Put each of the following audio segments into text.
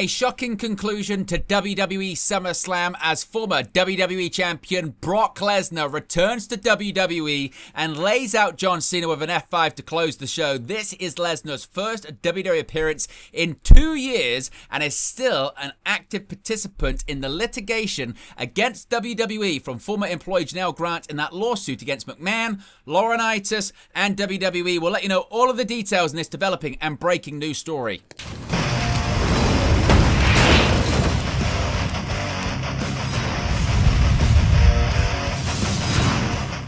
a shocking conclusion to WWE SummerSlam as former WWE Champion Brock Lesnar returns to WWE and lays out John Cena with an F5 to close the show. This is Lesnar's first WWE appearance in 2 years and is still an active participant in the litigation against WWE from former employee Janelle Grant in that lawsuit against McMahon, Laurinaitis, and WWE. We'll let you know all of the details in this developing and breaking news story.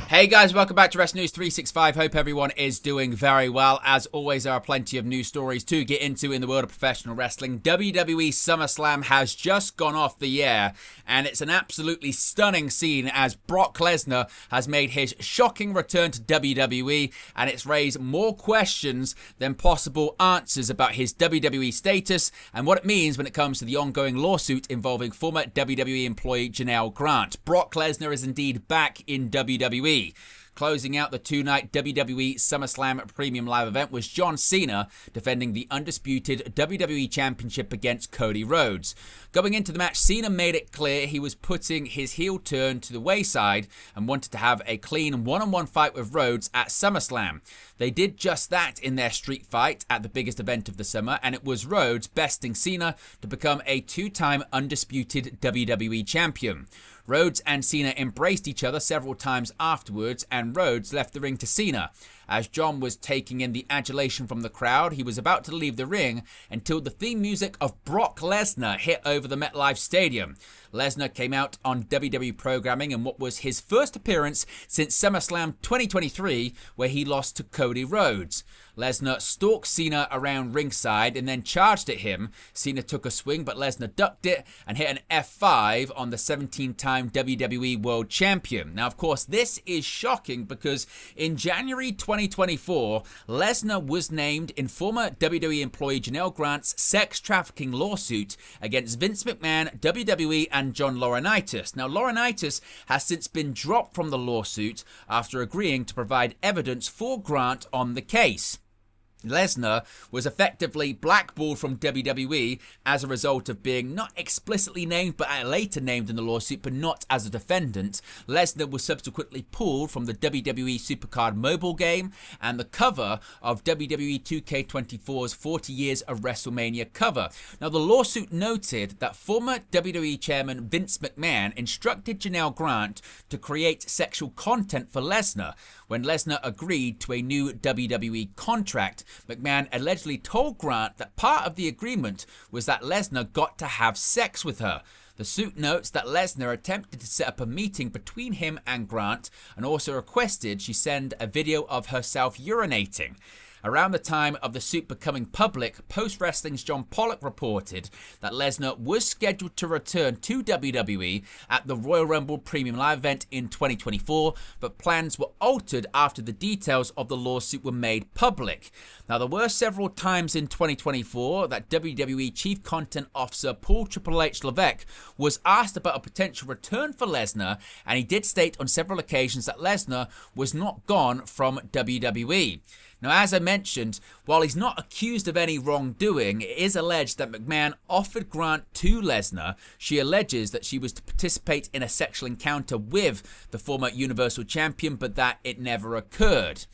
Hey guys, welcome back to Wrestling News 365. Hope everyone is doing very well. As always, there are plenty of news stories to get into in the world of professional wrestling. WWE SummerSlam has just gone off the air, and it's an absolutely stunning scene as Brock Lesnar has made his shocking return to WWE, and it's raised more questions than possible answers about his WWE status and what it means when it comes to the ongoing lawsuit involving former WWE employee Janelle Grant. Brock Lesnar is indeed back in WWE. Closing out the two-night WWE SummerSlam Premium Live event was John Cena defending the undisputed WWE Championship against Cody Rhodes. Going into the match, Cena made it clear he was putting his heel turn to the wayside and wanted to have a clean one-on-one fight with Rhodes at SummerSlam. They did just that in their street fight at the biggest event of the summer, and it was Rhodes besting Cena to become a two-time undisputed WWE champion. Rhodes and Cena embraced each other several times afterwards, and Rhodes left the ring to Cena. As John was taking in the adulation from the crowd, he was about to leave the ring until the theme music of Brock Lesnar hit over the MetLife Stadium. Lesnar came out on WWE programming in what was his first appearance since SummerSlam 2023, where he lost to Cody Rhodes. Lesnar stalked Cena around ringside and then charged at him. Cena took a swing, but Lesnar ducked it and hit an F5 on the 17-time WWE World Champion. Now, of course, this is shocking because in January 2024, Lesnar was named in former WWE employee Janelle Grant's sex trafficking lawsuit against Vince McMahon, WWE, and John Laurinaitis. Now, Laurinaitis has since been dropped from the lawsuit after agreeing to provide evidence for Grant on the case. Lesnar was effectively blackballed from WWE as a result of being not explicitly named but later named in the lawsuit, but not as a defendant. Lesnar was subsequently pulled from the WWE Supercard mobile game and the cover of WWE 2K24's 40 Years of WrestleMania cover. Now, the lawsuit noted that former WWE chairman Vince McMahon instructed Janelle Grant to create sexual content for Lesnar. When Lesnar agreed to a new WWE contract, McMahon allegedly told Grant that part of the agreement was that Lesnar got to have sex with her. The suit notes that Lesnar attempted to set up a meeting between him and Grant and also requested she send a video of herself urinating. Around the time of the suit becoming public, Post Wrestling's John Pollock reported that Lesnar was scheduled to return to WWE at the Royal Rumble Premium Live event in 2024, but plans were altered after the details of the lawsuit were made public. Now, there were several times in 2024 that WWE Chief Content Officer Paul Triple H Levesque was asked about a potential return for Lesnar, and he did state on several occasions that Lesnar was not gone from WWE. Now, as I mentioned, while he's not accused of any wrongdoing, it is alleged that McMahon offered Grant to Lesnar. She alleges that she was to participate in a sexual encounter with the former Universal Champion, but that it never occurred.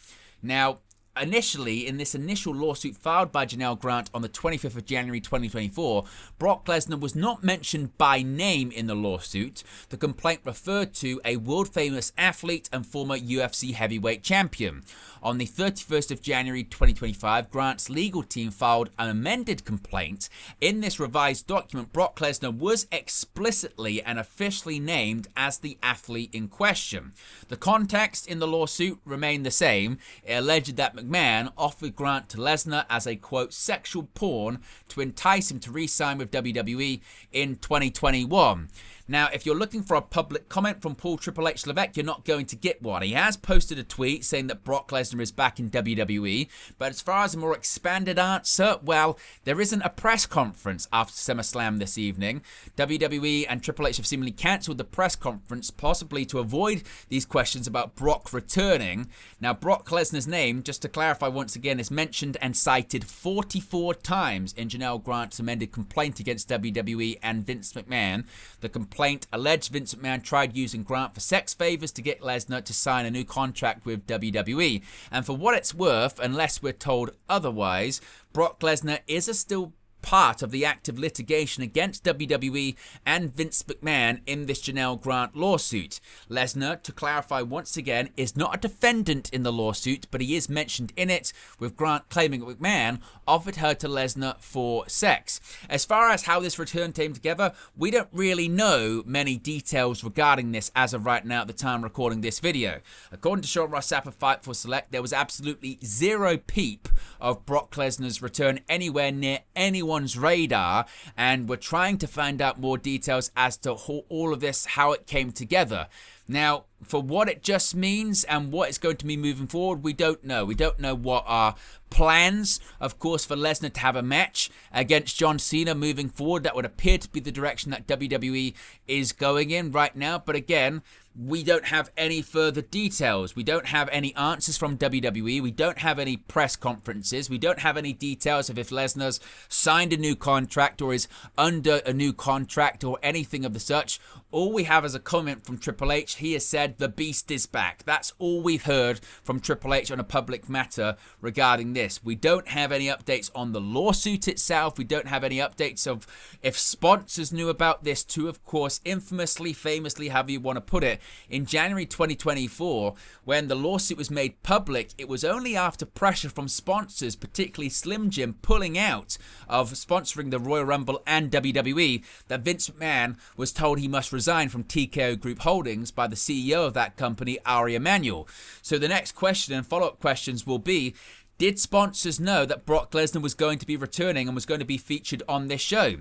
Now, initially, in this initial lawsuit filed by Janelle Grant on the 25th of January 2024, Brock Lesnar was not mentioned by name in the lawsuit. The complaint referred to a world-famous athlete and former UFC heavyweight champion. On the 31st of January 2025, Grant's legal team filed an amended complaint. In this revised document, Brock Lesnar was explicitly and officially named as the athlete in question. The context in the lawsuit remained the same. It alleged that McMahon offered Grant to Lesnar as a, quote, sexual pawn to entice him to re-sign with WWE in 2021. Now, if you're looking for a public comment from Paul Triple H Levesque, you're not going to get one. He has posted a tweet saying that Brock Lesnar is back in WWE, but as far as a more expanded answer, well, there isn't a press conference after SummerSlam this evening. WWE and Triple H have seemingly cancelled the press conference, possibly to avoid these questions about Brock returning. Now, Brock Lesnar's name, just to clarify once again, is mentioned and cited 44 times in Janelle Grant's amended complaint against WWE and Vince McMahon. The complaint alleged Vince McMahon tried using Grant for sex favors to get Lesnar to sign a new contract with WWE. And for what it's worth, unless we're told otherwise, Brock Lesnar is still part of the active litigation against WWE and Vince McMahon in this Janelle Grant lawsuit. Lesnar, to clarify once again, is not a defendant in the lawsuit, but he is mentioned in it, with Grant claiming that McMahon offered her to Lesnar for sex. As far as how this return came together, we don't really know many details regarding this as of right now at the time recording this video. According to Sean Ross Sapp of Fightful Select, there was absolutely zero peep of Brock Lesnar's return anywhere near anyone's radar, and we're trying to find out more details as to all of this, how it came together. Now, for what it just means and what it's going to be moving forward, we don't know. We don't know what our plans, of course, for Lesnar to have a match against John Cena moving forward. That would appear to be the direction that WWE is going in right now. But again, we don't have any further details. We don't have any answers from WWE. We don't have any press conferences. We don't have any details of if Lesnar's signed a new contract or is under a new contract or anything of the such. All we have is a comment from Triple H. He has said the beast is back. That's all we've heard from Triple H on a public matter regarding this. We don't have any updates on the lawsuit itself. We don't have any updates of if sponsors knew about this too, of course, infamously, famously, however you want to put it. In January 2024, when the lawsuit was made public, it was only after pressure from sponsors, particularly Slim Jim, pulling out of sponsoring the Royal Rumble and WWE, that Vince McMahon was told he must resign from TKO Group Holdings by the CEO of that company, Ari Emanuel. So the next question and follow-up questions will be, did sponsors know that Brock Lesnar was going to be returning and was going to be featured on this show?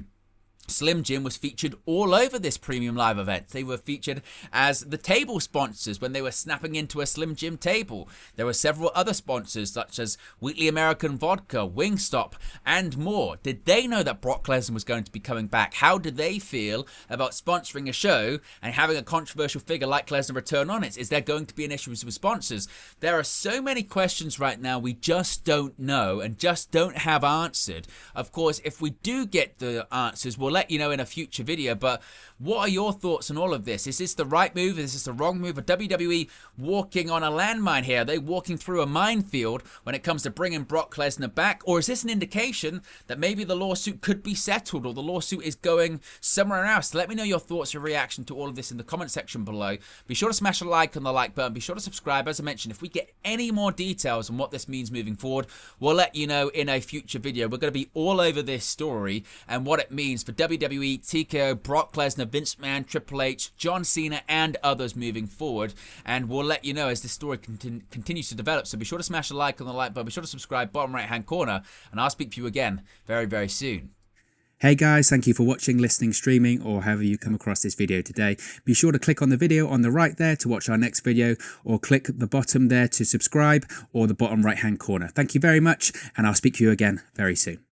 Slim Jim was featured all over this premium live event. They were featured as the table sponsors when they were snapping into a Slim Jim table. There were several other sponsors such as Wheatley American Vodka, Wingstop, and more. Did they know that Brock Lesnar was going to be coming back? How did they feel about sponsoring a show and having a controversial figure like Lesnar return on it? Is there going to be an issue with sponsors? There are so many questions right now we just don't know and just don't have answered. Of course, if we do get the answers, we'll let you know in a future video, but what are your thoughts on all of this? Is this the right move? Is this the wrong move? Are WWE walking on a landmine here? Are they walking through a minefield when it comes to bringing Brock Lesnar back? Or is this an indication that maybe the lawsuit could be settled or the lawsuit is going somewhere else? Let me know your thoughts or reaction to all of this in the comment section below. Be sure to smash a like on the like button. Be sure to subscribe. As I mentioned, if we get any more details on what this means moving forward, we'll let you know in a future video. We're going to be all over this story and what it means for WWE, TKO, Brock Lesnar, Vince McMahon, Triple H, John Cena, and others moving forward. And we'll let you know as this story continues to develop. So be sure to smash a like on the like button. Be sure to subscribe, bottom right hand corner. And I'll speak to you again very, very soon. Hey guys, thank you for watching, listening, streaming, or however you come across this video today. Be sure to click on the video on the right there to watch our next video, or click the bottom there to subscribe, or the bottom right hand corner. Thank you very much, and I'll speak to you again very soon.